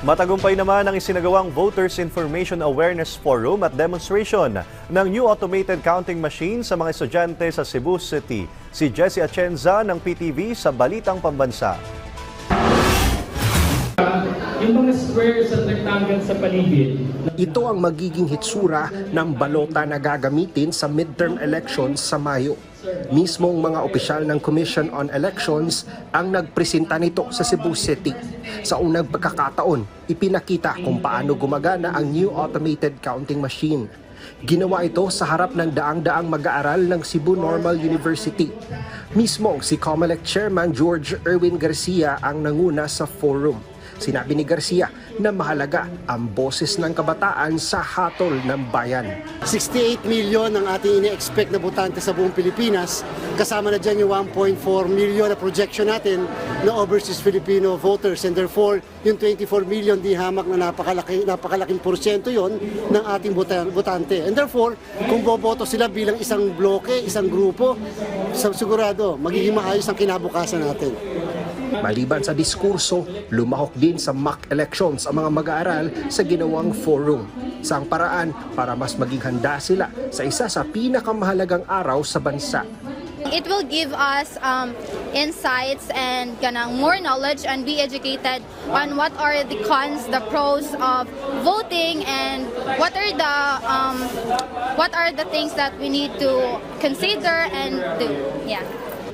Matagumpay naman ang isinagawang Voters Information Awareness Forum at demonstration ng new automated counting machine sa mga estudyante sa Cebu City. Si Jessie Atienza ng PTV sa Balitang Pambansa. Yung mga squares at rectangle sa paligid. Ito ang magiging hitsura ng balota na gagamitin sa midterm elections sa Mayo. Mismong mga opisyal ng Commission on Elections ang nagpresenta nito sa Cebu City. Sa unang pagkakataon, ipinakita kung paano gumagana ang new automated counting machine. Ginawa ito sa harap ng daang-daang mag-aaral ng Cebu Normal University. Mismong si COMELEC Chairman George Erwin Garcia ang nanguna sa forum. Sinabi ni Garcia na mahalaga ang boses ng kabataan sa hatol ng bayan. 68 million ang ating ine-expect na botante sa buong Pilipinas. Kasama na dyan yung 1.4 million na projection natin na overseas Filipino voters. And therefore, yung 24 million di hamak na napakalaking porsyento yon ng ating botante. And therefore, kung boboto sila bilang isang bloke, isang grupo, sigurado magiging maayos ang kinabukasan natin. Maliban sa diskurso, lumahok din sa mock elections ang mga mag-aaral sa ginawang forum. Sa paraan para mas maging handa sila sa isa sa pinakamahalagang araw sa bansa. It will give us insights and more knowledge and be educated on what are the cons, the pros of voting, and what are the things that we need to consider and do. Yeah.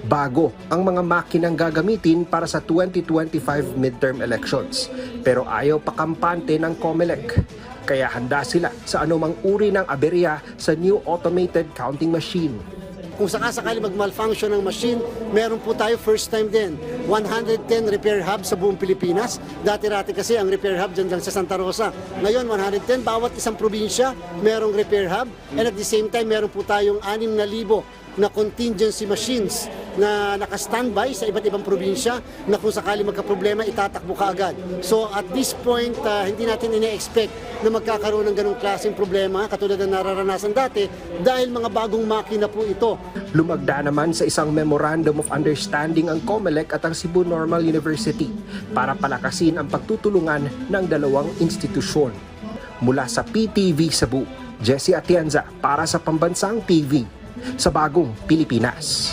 Bago ang mga makinang gagamitin para sa 2025 midterm elections. Pero ayaw pakampante ng COMELEC. Kaya handa sila sa anumang uri ng aberya sa new automated counting machine. Kung sakasakali mag-malfunction ng machine, meron po tayo first time din. 110 repair hub sa buong Pilipinas. Dati-rati kasi ang repair hub dyan lang sa Santa Rosa. Ngayon, 110, bawat isang probinsya merong repair hub. And at the same time, meron po tayong 6,000 na contingency machines na naka-standby sa iba't ibang probinsya na kung sakali magka-problema, itatakbo ka agad. So at this point, hindi natin ine-expect na magkakaroon ng ganong klaseng problema katulad na nararanasan dati dahil mga bagong makina po ito. Lumagda naman sa isang Memorandum of Understanding ang COMELEC at ang Cebu Normal University para palakasin ang pagtutulungan ng dalawang institusyon. Mula sa PTV Cebu, Jessie Atienza para sa Pambansang TV sa Bagong Pilipinas.